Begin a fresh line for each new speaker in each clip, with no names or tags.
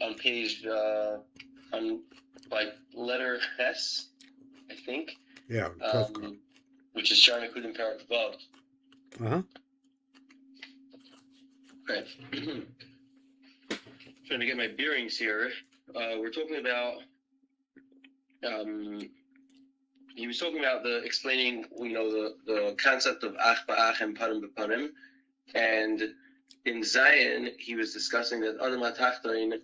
on page on like letter S, I think.
Yeah.
Which is Shar Nakudim Parak Vav. Okay. Trying to get my bearings here. We're talking about. He was talking about explaining, the concept of ach ba'ach and panim b'panim, and in Zion he was discussing that Adam HaTachton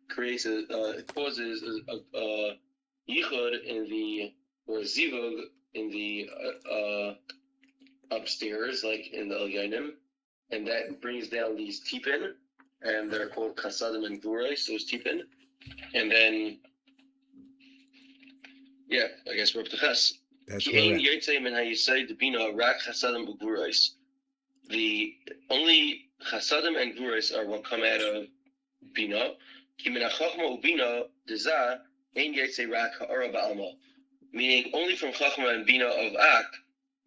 causes a yichud or zivug in the upstairs, like in the Elyonim, and that brings down these tipin, and they're called Chasadim and Gevurot, those tipin, and then. Yeah, I guess we're up to Ches.
That's
The only Chasadim and Gevurot are what come out of Bina. Meaning only from Chachma and Bina of Ak,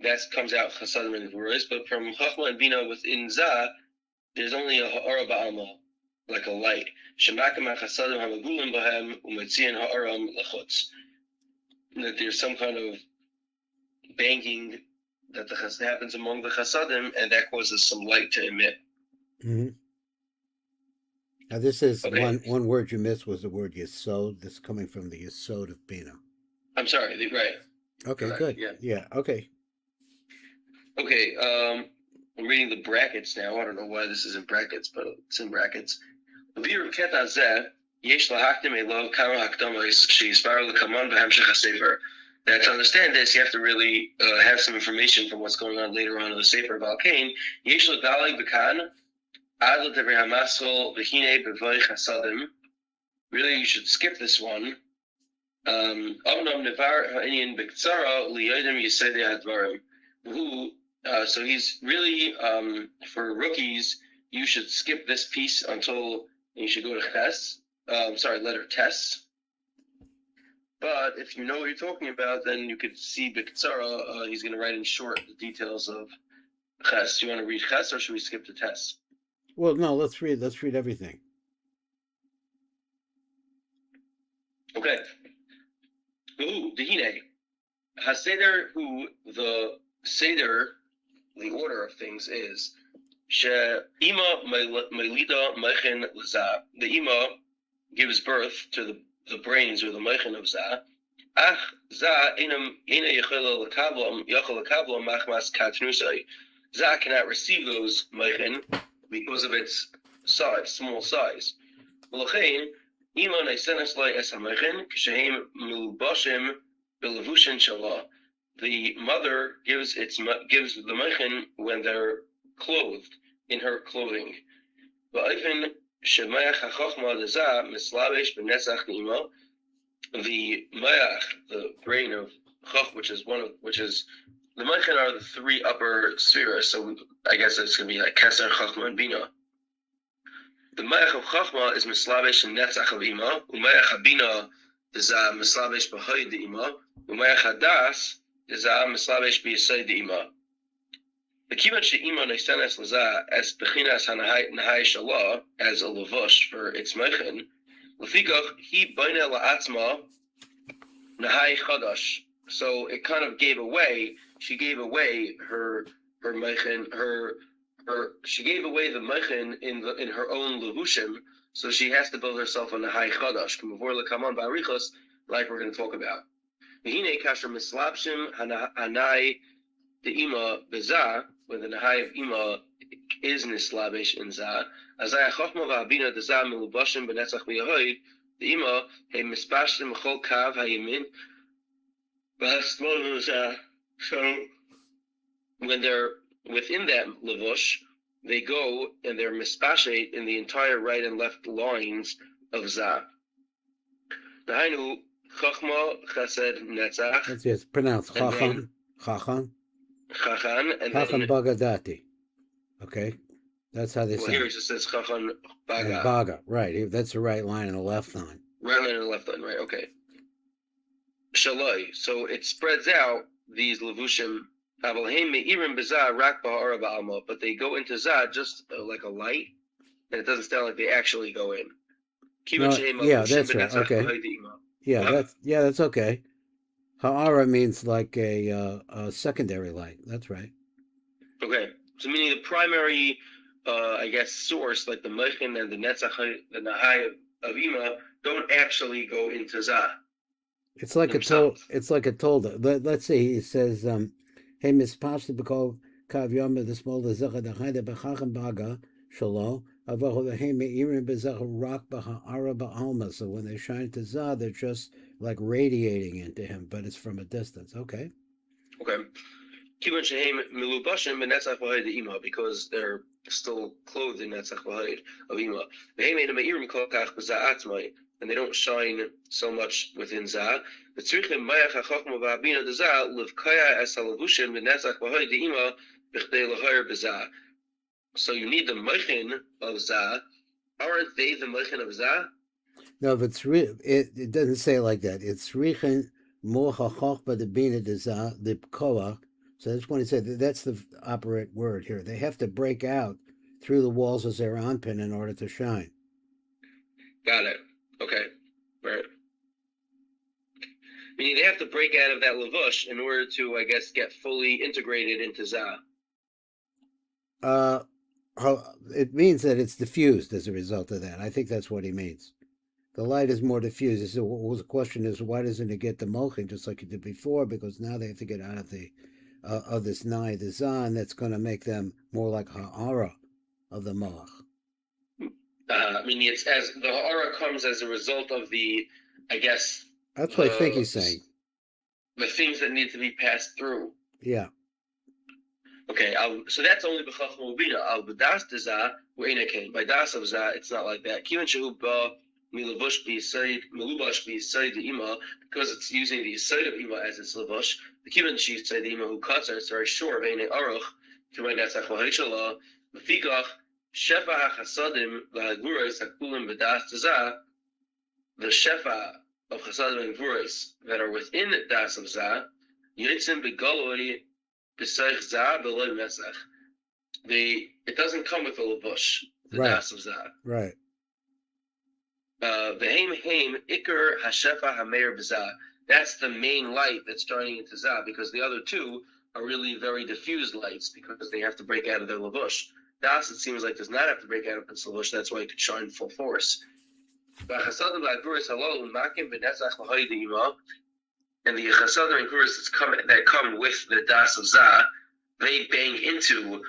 that comes out Chasadim and Gevurot, but from Chachma and Bina within Zah, there's only a Ha'ara Ba'alma, like a light. That there's some kind of banking that happens among the Chasadim, and that causes some light to emit.
Mm-hmm. Now this is one word you missed was the word Yesod. This is coming from the Yesod of Imah.
I'm sorry, right.
Okay, good. Yeah, okay.
Okay, I'm reading the brackets now. I don't know why this is in brackets, but it's in brackets. That to understand this, you have to really have some information from what's going on later on in the Sefer of Al-Kain. Really, you should skip this one. So he's really, for rookies, you should skip this piece until you should go to Ches. Letter Tes. But if you know what you're talking about, then you could see B'Ktsara. He's going to write in short the details of Ches. Do you want to read Ches, or should we skip to Tes?
Well, no. Let's read everything.
Okay. Dehine Haseder. Who the Seder, the order of things is She Ima Melida Mochin L'Zah. The Ima gives birth to the brains or the Mochin of Zah. Ach Zah ina yechel l'kablam machmas katnusai. Zah cannot receive those Mochin because of its size, small size. L'chein ima neisenes lai es hamochin k'shehem milubashim belevushin shalah. The mother gives the Mochin when they're clothed in her clothing. Va'ifin shemayach hachachma lezah mislavish b'netzach ni'ima. The mayach, the brain of chach, which is the Mochin are the three upper spheres. So I guess it's gonna be like Keser, Chachma, and Bina. The mayach of chachma is mislavish and netzach of ima. Umayach habina is mislavish b'hoyd the ima. Umayach hadas is mislavish b'yesod the ima. The kivat she'ima neisenes l'zah as bechinas hanahai shalah as a lavush for its Mochin. Lefikach he b'nei la'atzma nahai chadash. So it kind of gave away. She gave away her Mochin. She gave away the Mochin in her own levushim. So she has to build herself a nahai chadash. K'mavor lekaman ba'arichos, like we're going to talk about. V'hinei kasher mislabshim hanai de'ima bezah, when the nahai of ima is nislabish in zah. Azay chachma v'habina dezah milubashim b'netzach v'yahoid de'ima he mispashim chol kav hayamin. So when they're within that levush, they go and they're mispashet in the entire right and left lines of zah. Nahainu chachma chesed netzach.
It's pronounced chacham, chacham,
and
chacham bagadati. Okay, that's how they say.
Here it just says chacham baga.
Baga, right? That's the right line and the left line.
Right line and the left line, right? Okay. Shaloi. So it spreads out these levushim. But they go into zah just like a light. and it doesn't sound like they actually go in.
No, yeah, that's right. Okay. Yeah, that's okay. Ha'ara means like a secondary light. That's right.
Okay, so meaning the primary, I guess, source, like the Mochin and the Netzach, the Nahai of Imah, don't actually go into Zah.
It's like
themselves.
It's like a tolda. Let's see. He says, "Hey, mispashti b'kol kav yom the the zecha dechayda b'chachem baga shalo avahu lehem meirim b'zecha rak b'ha'ara ba'alma." So when they shine to Zah, they're just like radiating into him, but it's from a distance. Okay.
Okay. Because they're still clothed in Netzach V'Haid of Imah. And they don't shine so much within Zah. So you need the Mochin of Zah. Aren't they the Mochin of Zah?
No, but it doesn't say it like that. It's Richen Mo HaChochma de Bina de Zah the Koach. So that's when he said that's the operate word here. They have to break out through the walls of their anpin in order to shine.
Got it. Okay. Right. Meaning they have to break out of that lavush in order to, I guess, get fully integrated into Zah.
It means that it's diffused as a result of that. I think that's what he means. The light is more diffused. So the question is, why doesn't it get the Mochin just like it did before? Because now they have to get out of the of this Nai, the Zah, and that's going to make them more like Ha'ara of the Moach.
Meaning it's as the Ha'ara comes as a result of the, I guess.
That's what I think he's saying.
The things that need to be passed through.
Yeah.
Okay, so that's only b'chachma ubina. Al b'das dezah u'ena kain. By das of zah, it's not like that. Kivan shehu ba milavush melubash b'yisayid Imah, because it's using the yisayid of Imah as its lavush. The kivan sheyisayid Imah who cuts it, it's very short. Ve'ene aruch k'may netzach v'haishalah v'fikach shefa hachasadim v'hagvuros hakpulim b'das dezah. The shefa of chasadim and gvuros that are within das of zah yitzim begaloi. It doesn't come with a lavush, the das of Zah.
Right.
That's the main light that's turning into Zah, because the other two are really very diffused lights because they have to break out of their lavush. Das, it seems like, does not have to break out of its lavush. That's why it could shine full force. And the Chasadim and Gevurot that come with the das of Zah, they bang into,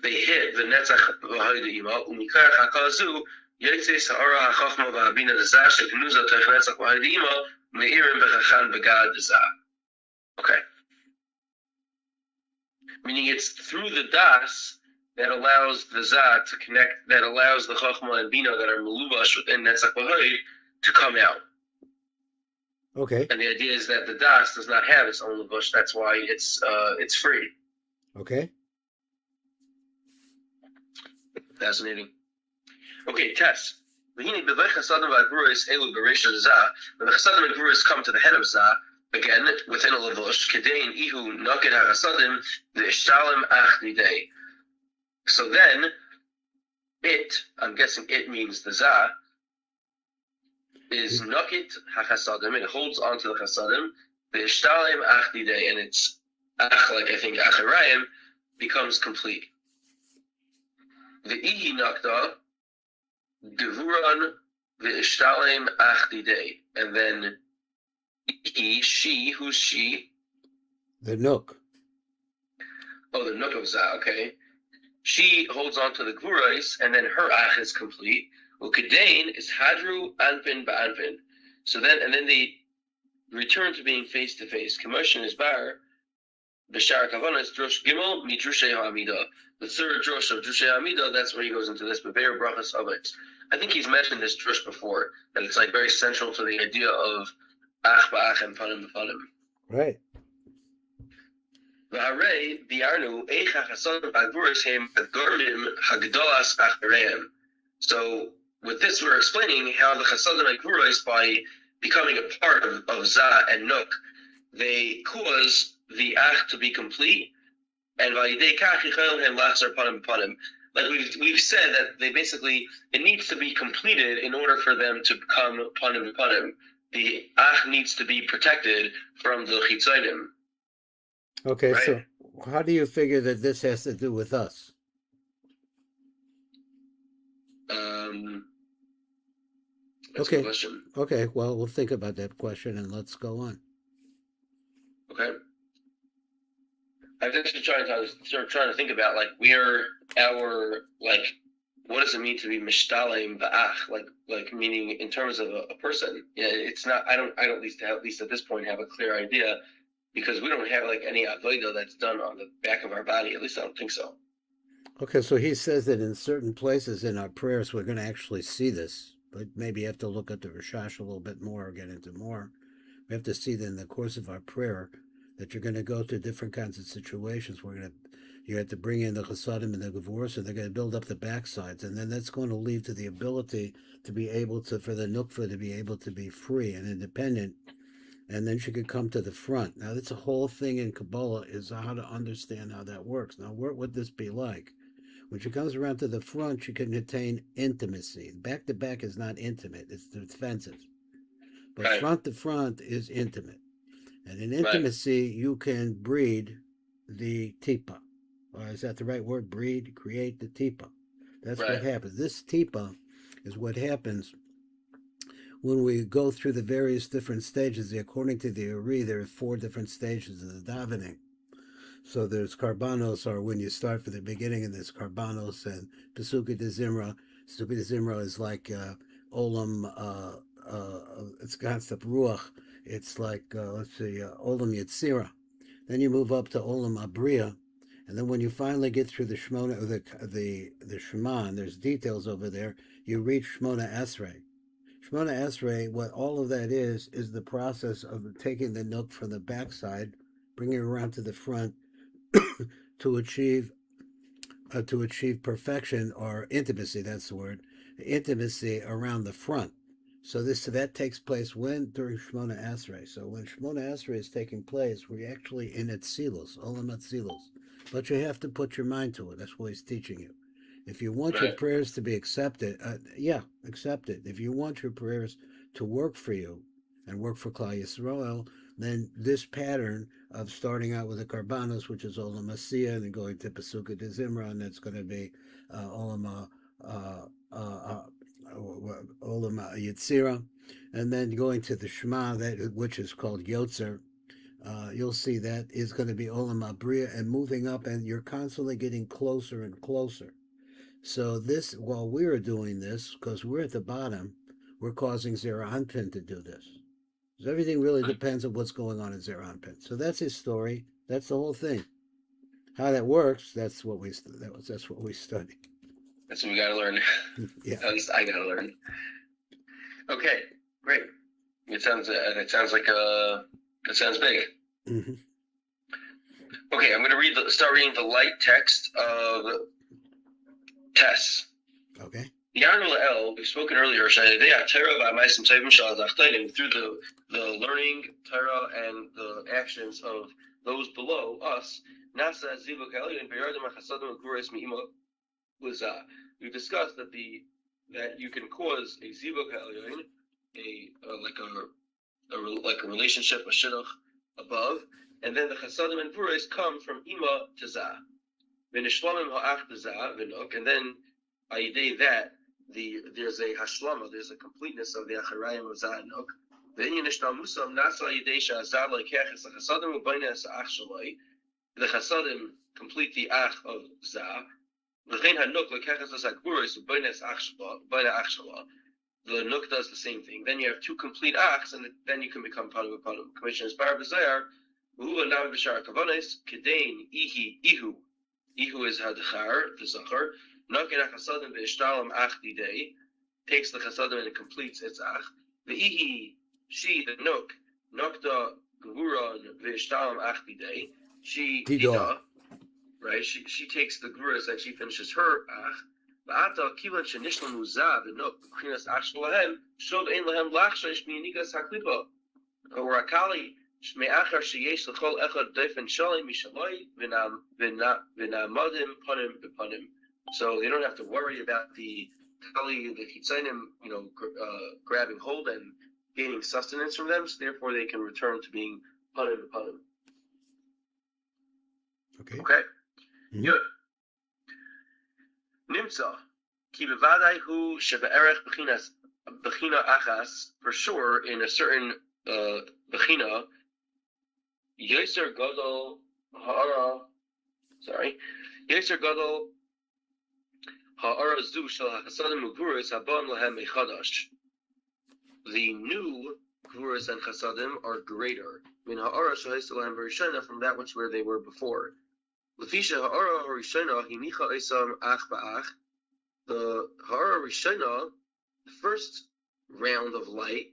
they hit the Netzach V'Haid Imah, Umikar Hakazu, Yetze Sa'ara HaChochma V'Habina Zah, Sheknuza Tech Netzach V'Haid Imah, Me'irim B'Chachan B'Gad Zah. Okay. Meaning it's through the das that allows the Zah to connect, that allows the Chochma and Bina that are Melubash within Netzach V'Haid to come out.
Okay.
And the idea is that the das does not have its own lavush. That's why it's free.
Okay.
Fascinating. Okay, Tess. When the Chasadim and Gevurot come to the head of Zah, again, within a lavush, Kedein Ihu Naked HaChasadim, the Ishtalim Ach Nidei. So then, I'm guessing it means the Zah, is Naked HaChasadim, it holds onto the Chasadim, the Ishtalim Ach Nidei, and it's Ach, like I think Acharayim, becomes complete. The Ihi Nakda, Gevuron, the Ishtalim Ach Nidei, and then Ihi, she, who's she?
The Nook.
Oh, the Nook of Zah, okay. She holds on to the Gevurot, and then her Ach is complete. Ukedain is Hadru Anpin Ba'anpin. So then they return to being face to face. Mochin is Bar, B'Shar Hakavanot, Drush Gimel, Midrushei HaAmidah. The third drush of Drushei HaAmidah, that's where he goes into this, Be'er Brachas of it. I think he's mentioned this drush before, that it's like very central to the idea of Ach Ba'ach and Panim B'Panim.
Right.
V'harei bi'arnu eich HaChasadim Ha'Gvuros hem Ha'Gormim Ha'Gdolas Achareim. So with this, we're explaining how the Chasadim and Gevurot, by becoming a part of Zah and Nook, they cause the Ach to be complete, and like we've said that they basically, it needs to be completed in order for them to become panim. The ach needs to be protected from the chitzonim.
Okay,
right?
so how do you figure that this has to do with us?
That's a good question.
Okay, well, we'll think about that question and let's go on.
Okay. I'm just trying to think about like what does it mean to be mishtalim ba'ach, like meaning in terms of a person. Yeah, it's not. I don't at least at this point have a clear idea, because we don't have like any avodah that's done on the back of our body. At least I don't think so.
Okay, so he says that in certain places in our prayers we're going to actually see this, but maybe you have to look at the Rishash a little bit more or get into more. We have to see that in the course of our prayer that you're going to go through different kinds of situations. You have to bring in the Chasadim and the Gevurot, and they're going to build up the backsides, and then that's going to lead to the ability to be able to, for the nukva to be able to be free and independent, and then she could come to the front. Now, that's a whole thing in Kabbalah, is how to understand how that works. Now, what would this be like? When she comes around to the front, she can attain intimacy. Back to back is not intimate, it's defensive. But
Right.
front to front is intimate. And in
Right.
intimacy, you can breed the tipa. Or is that the right word? Breed, create the tipa. That's
Right.
what happens. This tipa is what happens when we go through the various different stages. According to the ARI, there are 4 different stages of the davening. So there's karbanos, or when you start from the beginning, and there's karbanos and Pesuka de Zimra. Pesuka de Zimra is like olam, it's concept ruach. It's like, olam yetzira. Then you move up to olam abriya. And then when you finally get through the Shmona, or the Shema, and there's details over there, you reach Shmona Esrei. Shmona Esrei, what all of that is the process of taking the nook from the backside, bringing it around to the front, to achieve perfection, or intimacy. That's the word, intimacy around the front. So that takes place during Shmona Esrei. So when Shmona Esrei is taking place, we're actually in Atzilus, Olam Atzilus. But you have to put your mind to it. That's what he's teaching you. If you want your prayers to be accepted, accept it. If you want your prayers to work for you and work for Klal Yisrael, then this pattern of starting out with the Karbanos, which is Olam Asiyah, and then going to Pesuka de Zimra, and that's going to be Olam Yetzira, and then going to the Shema, which is called Yotzer. You'll see that is going to be Olam Abriya, and moving up, and you're constantly getting closer and closer. So this, while we're doing this, because we're at the bottom, we're causing Zera Anpin to do this. So everything really depends on what's going on in Zera Anpin. So that's his story. That's the whole thing. How that works, that's what we study. That's what we
got to learn.
Yeah.
At least I got to learn. Okay, great. It sounds big.
Mm-hmm.
Okay, I'm going to start reading the light text of Tess.
Okay.
We've spoken earlier, through the learning, Torah, and the actions of those below us. We discussed that you can cause a zivuk ha'elyon, like a relationship, a shidduch above, and then the chasadim and gvuros come from Imah to Zah. And then that there's a hashlama, there's a completeness of the acharayim of Zah and Nuk. The chasadim complete the ach of Zah. The Nuk does the same thing. Then you have 2 complete achs, and then you can become Panu Panu. Commission is Bar B'Zayar. Ihu is Hadchar, the Zachar. Nakin HaChasadim V'Ishtalam Ach Didei, takes the Chasadim and completes its Ach. V'ihi, she, the Nuk, Nokta Gevuron V'Ishtalam Ach Didei, she, Dida, right? She takes the Gevuros and she finishes her Ach. V'ata Kivan Shenishlam Uzav V'Nuk B'Chinas Ach Shalahem, Shov Ein Lahem Lachshash Mi'anigas HaKlipa, or Akali, Shme'achar sheyesh l'chol echad dofen shalei mishaloi v'na'madim panim b'panim. So they don't have to worry about the Chitzanim, grabbing hold and gaining sustenance from them. So therefore, they can return to being panim panim.
Okay.
Mm-hmm. Good. Nimsa ki bevadai hu shebe'erech bechina achas, for sure in a certain bechina Yeser Gadol Ha'ara. Yeser Gadol Ha'ara Zu Shel Chasadim U'Gvuros Habon Lahem Mechadash. The new Gvuros and Chasadim are greater. Min Ha'ara Shehesel Lahem Berishana, from that which where they were before. Lefisha Ha'ara Harishana Hinicha Esam Ach Ba'ach. The Ha'ara Rishana, the first round of light,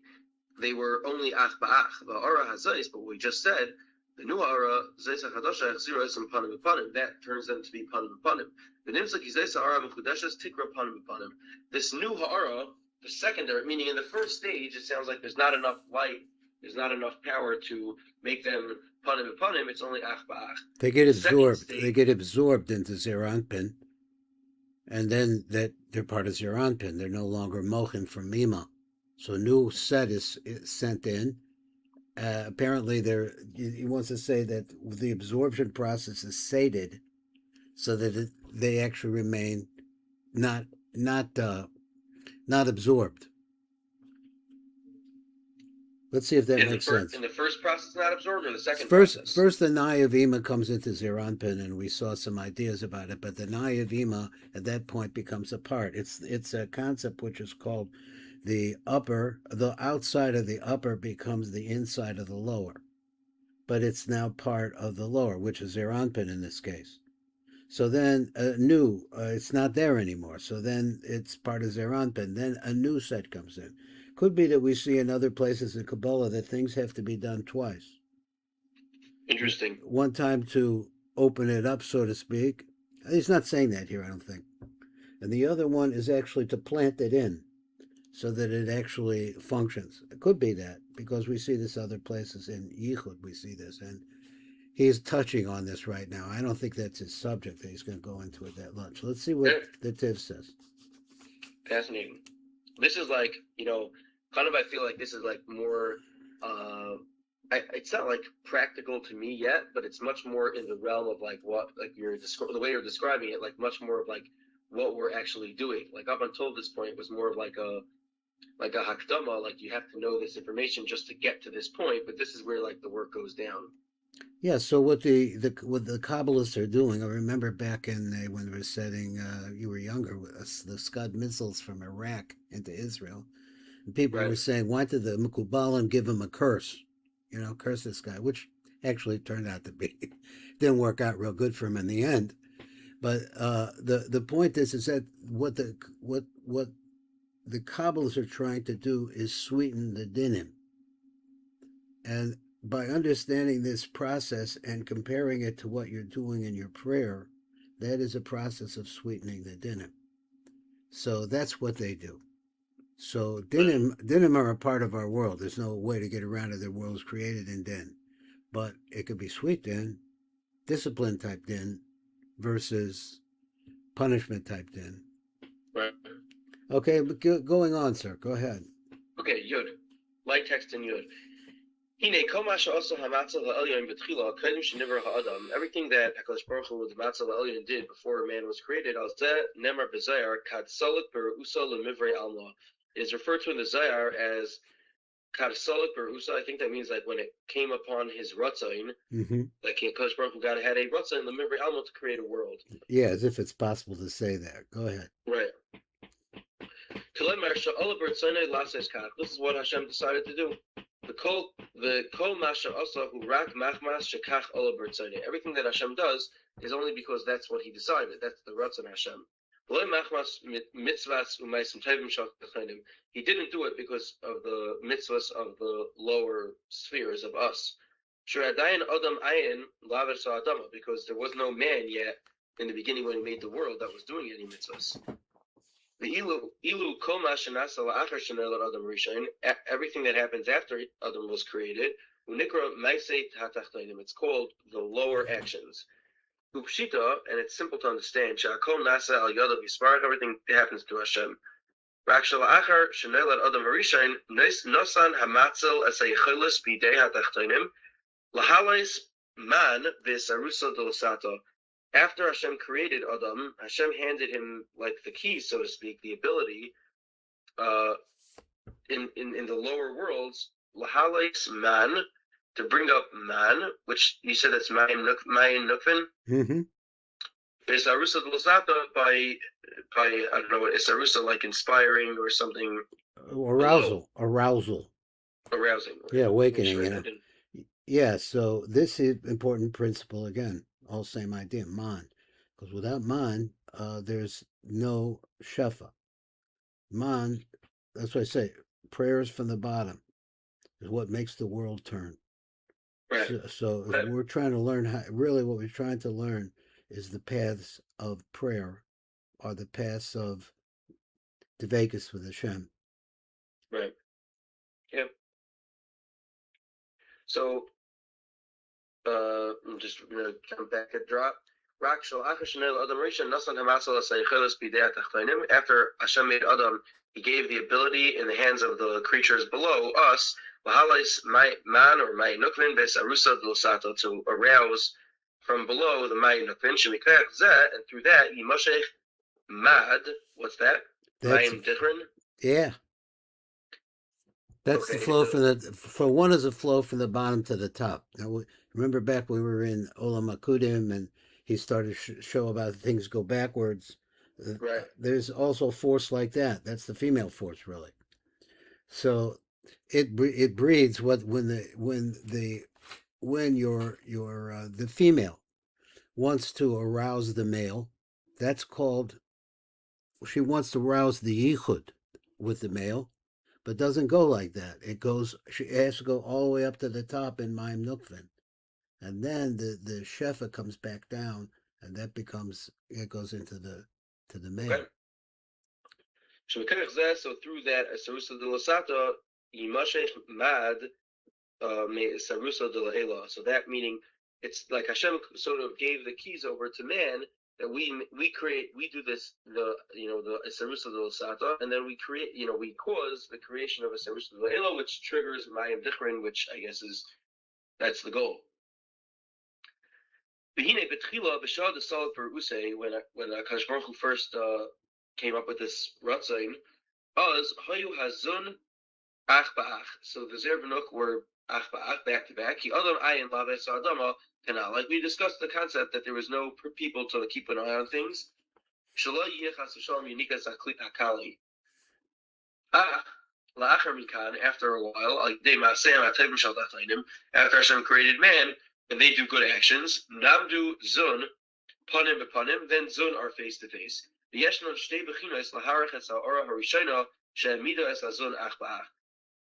they were only Ach Ba'ach. The Ha'ara Hazais, but we just said, the new Ha'ara, Zaysa Chadasha, Chzira Esam Panim Panim, that turns them to be Panim Panim. The Nimsa Ki Zaysa Ha'ara Mechudeshes Tikra Panim Panim. This new Ha'ara, the secondary, meaning in the first stage, it sounds like there's not enough light, there's not enough power to make them Panim Panim, it's only Ach Ba'ach.
They get absorbed. They get absorbed into Zeranpin, and then that they're part of Zeranpin. They're no longer Mochin from Imah. So a new set is sent in. Apparently, he wants to say that the absorption process is sated, so that they actually remain not absorbed. Let's see if that makes sense.
In the first process, not absorbed, or the second process?
First, the Nai of Imah comes into Zeranpin, and we saw some ideas about it, but the Nai of Imah at that point becomes a part. It's a concept which is called the outside of the upper becomes the inside of the lower. But it's now part of the lower, which is Zeranpin in this case. So then it's not there anymore. So then it's part of Zeranpin. Then a new set comes in. Could be that we see in other places in Kabbalah that things have to be done twice.
Interesting.
One time to open it up, so to speak. He's not saying that here, I don't think. And the other one is actually to plant it in so that it actually functions. It could be that, because we see this other places in Yichud, we see this. And he's touching on this right now. I don't think that's his subject that he's going to go into it that much. Let's see what the Tiv says.
Fascinating. This is like, kind of, I feel like this is like more, it's not like practical to me yet, but it's much more in the realm of like what, like the way you're describing it, like much more of like what we're actually doing. Like up until this point, it was more of like a hakdama, like you have to know this information just to get to this point, but this is where like the work goes down.
Yeah, so what the Kabbalists are doing, I remember back in when they were setting, you were younger, the Scud missiles from Iraq into Israel. And people were saying, why did the Mekubalim give him a curse? Curse this guy, which actually turned out to be, didn't work out real good for him in the end. But the point is that what the Kabbalists are trying to do is sweeten the dinim. And by understanding this process and comparing it to what you're doing in your prayer, that is a process of sweetening the dinim. So that's what they do. So dinim are a part of our world. There's no way to get around it. The world is created in din. But it could be sweet din, discipline type din, versus punishment type din.
Right.
Okay, but going on, sir. Go ahead.
Okay, Yud. Light text in Yud. Everything that HaKadosh Baruch Hu, the Matzah L'Elyon, did before man was created, is referred to in the Zayar as Kad Solik Berusa. I think that means like when it came upon his Ratzain, like HaKadosh Baruch Hu had a Ratzain L'Mivrei Alma to create a world.
Yeah, as if it's possible to say that. Go ahead.
Right. This is what Hashem decided to do. Everything that Hashem does is only because that's what He decided. That's the Ratzon Hashem. He didn't do it because of the mitzvahs of the lower spheres of us. Because there was no man yet in the beginning when He made the world that was doing any mitzvahs. Everything that happens after Adam was created, it's called the lower actions. Upshita, and it's simple to understand. Sha'akol nasa al yadav yisbarach, everything happens to Hashem. Rak shalachar shenelad adam harishain nosan hamatzel as hayichelis bidei hatachtonim lahalais man v'sarusa dolosato. After Hashem created Adam, Hashem handed him like the keys, so to speak, the ability in the lower worlds, lahalais man, to bring up man, which you said that's Mayin Nukvin.
Mm-hmm.
Isarusa Losata by I don't know, Isarusa like inspiring or something.
Arousing.
Arousing.
Yeah, awakening.
Sure,
yeah, so this is important principle again. All same idea, man. Because without man, there's no shefa. Man, that's what I say. Prayers from the bottom is what makes the world turn.
Right.
So if we're trying to learn how, really what we're trying to learn is the paths of prayer, are the paths of Devekus with Hashem.
Right. Yeah. So, I'm just gonna come back a drop. After Hashem made Adam, He gave the ability in the hands of the creatures below us, man or to arouse from below the Mayin Nukvin, and through that, Yimoshech Mad. What's that? Mayin Dichrin?
Yeah. That's okay. The flow from for one is a flow from the bottom to the top. Now, remember back when we were in Olam Akudim and he started to show about things go backwards.
Right.
There's also force like that. That's the female force, really. So it breeds when the female wants to arouse the male. That's called, she wants to arouse the yichud with the male. But doesn't go like that. She has to go all the way up to the top in Maim Nukvin. And then the Shefa comes back down, and it goes into the male.
Okay. So through that, Sarusa de Lasata, Yimashech Mad, Sarusa de Lahela. So that meaning, it's like Hashem sort of gave the keys over to man, that we do this, the Sarusa de Lasata, and then we create, we cause the creation of a Sarusa de Lahela, which triggers Mayim Dichrin, which I guess that's the goal. Behine betchila b'shad the solid for Usay, when Hakadosh Baruch Hu first came up with this ratzain, az hayu hazun ach ba'ach. So the Zervanuk were ach ba'ach, back to back. Ki adam ayin laves adama kana. Like we discussed the concept that there was no people to keep an eye on things. Shalom yichas v'shalom yunikas akali. La'achar mikan, after a while, like de ma'aseh atayim shal datayim, after Hashem created man, and they do good actions, namdu zun panim bepanim, then zun are face to face.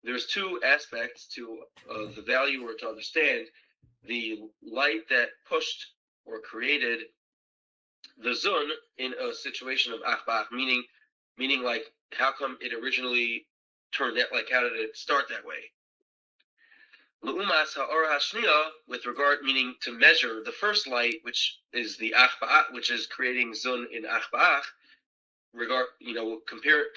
There's two aspects to the value, or to understand the light that pushed or created the zun in a situation of achbach, meaning like how come it originally turned out, like how did it start that way? L'umas ha'or hashniya, with regard, meaning to measure the first light, which is the achba'ach, which is creating zun in achba'ach,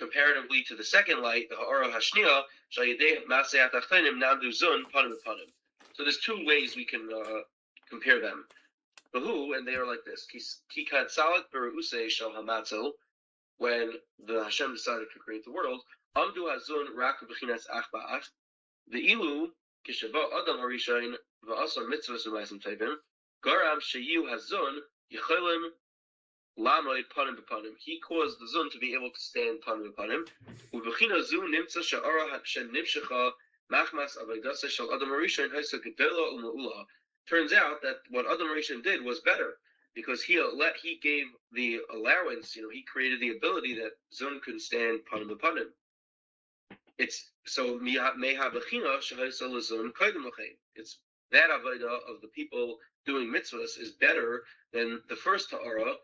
comparatively to the second light, the ha'or hashniya, shayidei ma'aseh atachtonim namdu zun panim panim. So there's two ways we can compare them. And they are like this: ki kad salat beru'usei shel hamatzel, when the Hashem decided to create the world, amdu hazun rak b'chinas achba'ach, the ilu kishava adam harishain va'asar mitzvahs u'ma'asim tovim garam sheyu hazun yicholim lamoid panim b'panim. He caused the zun to be able to stand panim b'panim. U'b'china zun nimtza she'ara she'nimshecha machmas avodas shel adam harishain ha'isa gedela u'ma'ula. Turns out that what Adam Rishon did was better, because he gave the allowance. He created the ability that zun could stand panim b'panim. It's so meha b'china shehaysa l'zun koydem l'chein. It's that avodah of the people doing mitzvahs is better than the first ta'ara,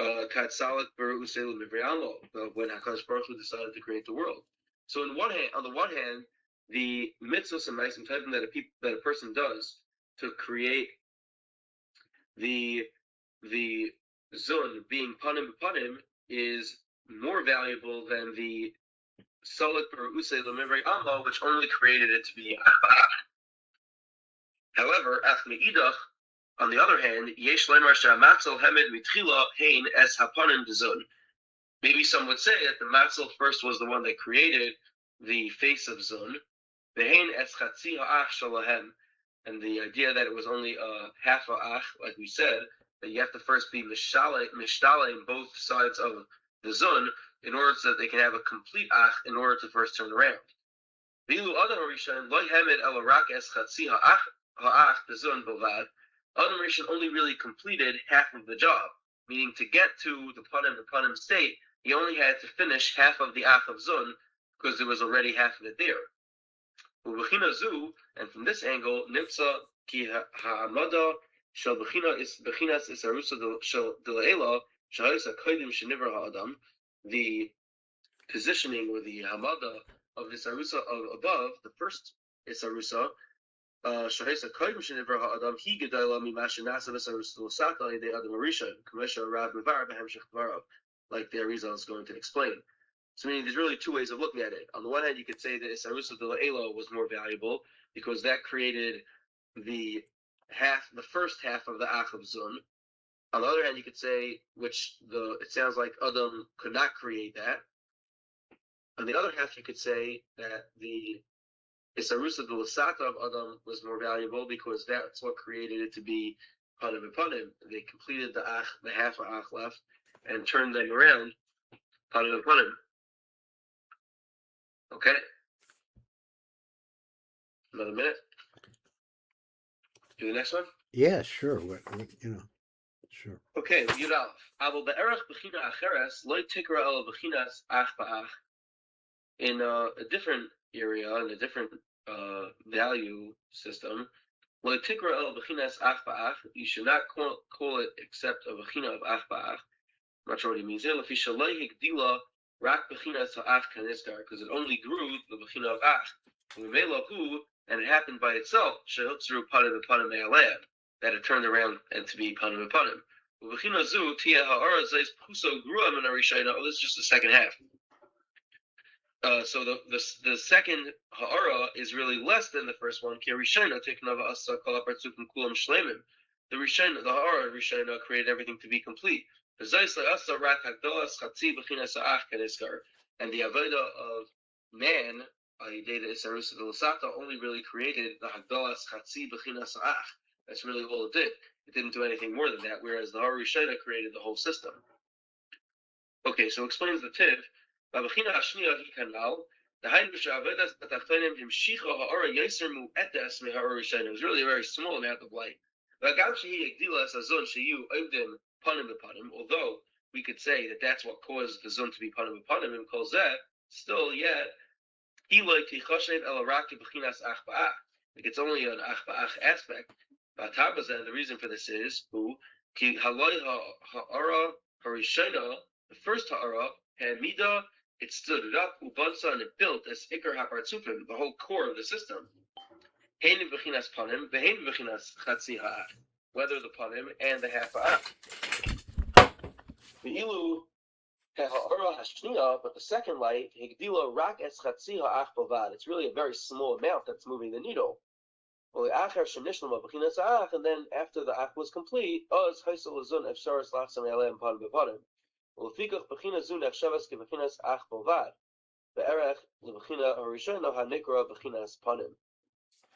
katzalat beru'uselu mivri'anlo, when Hakadosh Baruch Hu decided to create the world. So on the one hand, the mitzvahs and ma'asim tovim that a person does to create the zun being panim b'panim is more valuable than the Solik Peruse Lemivri Amma, which only created it to be Achba'ach. However, Ach Me'idach, on the other hand, Yesh Lemar Sha'amatzel Hemed Mitchila Hein Es Hapanim Dezun. Maybe some would say that the Matzel first was the one that created the face of Zun, Ve'hein Es Chatzi Ha'ach Shalahem, and the idea that it was only half a ach, like we said, that you have to first be mishtale in both sides of the zun in order so that they can have a complete ach in order to first turn around. Vilu Adam Rishon lo hemed el rak es chatzi ha'ach the zun bovad. Adam Rishon only really completed half of the job, meaning to get to the panim state, he only had to finish half of the ach of zun because there was already half of it there. And from this angle, nimtza ki ha'amada shel bechinas isarusa shel delaela shahisa kodim shenivra ha'adam. The positioning or the hamada of this arusa above, the first isarusa, shahisa kodim shenivra ha'adam he gedayla mimashin nasa isarusa l'saka de adam arisha kamesha rav mevar behemshech dvarav, like the Arizal is going to explain. So meaning there's really two ways of looking at it. On the one hand, you could say that Isarusa de La'elo was more valuable because that created the first half of the Ach of Zun. On the other hand, you could say, it sounds like Adam could not create that. On the other half, you could say that the Isarusa de Lasata of Adam was more valuable because that's what created it to be Panim and Panim. They completed the half of Ach left, and turned them around, Panim and Panim. Okay. Another minute. Do the next one?
Yeah, sure. Sure.
Okay, Yudalef. Avo be'erach b'china acheres loy tikra el b'chinas ach ba'ach. In a different area, in a different value system, loy tikra el b'chinas ach ba'ach. You should not call it except a b'china of ach ba'ach. I'm not sure what he means here. Lefi shaloi higdila rak b'chinas ha'ach kanizkar, because it only grew the b'china of ach. And it happened by itself, shehotzru panim v'panim me'aleim, that it turned around and to be panim v'panim. U'b'china zu tia ha'ara zeis puso grua min harishayna. Oh, this is just the second half. So the second ha'ara is really less than the first one. Ki harishayna teknava asa kol ha'partzufim kulam shleimim. The ha'ara rishayna created everything to be complete. And the avodah of man, only really created the Hagdalas Chatzi Bechinas Ach. That's really all it did. It didn't do anything more than that, whereas the Harishayna created the whole system. Okay, so explains the Tiv. The it was really a very small amount of light. Although we could say that that's what caused the zun to be panim v'panim and calls that, still yet like it's only an ach ba'ach aspect. But the reason for this is the first ha'ara hamida, it stood it up, ubansa, and it built as ikar hapartzufim, the whole core of the system. Hein b'chinas panim, ve'hein b'chinas chatzi ha'ach, whether the panim and the half ha'ach. Ve'ilu but the second light, it's really a very small amount that's moving the needle. And then after the ach was complete,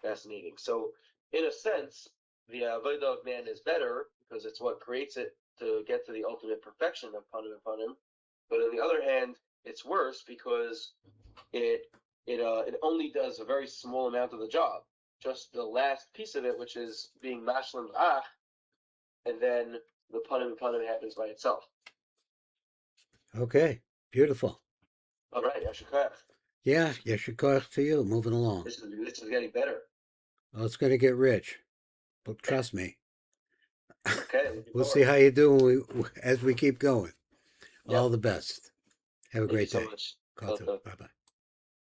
fascinating. So in a sense, the avodah of man is better because it's what creates it to get to the ultimate perfection of panim and panim. But on the other hand, it's worse because it only does a very small amount of the job. Just the last piece of it, which is being mashlim ach, and then the panim and panim happens by itself.
Okay, beautiful.
All right, yasher koach.
Yeah, yasher koach to you. Moving along.
This is getting better.
Well, it's going to get rich, but trust me.
Okay,
we'll see how you do as we keep going. Yep. All the best. Have a great day.
Thank you so much.
Bye-bye.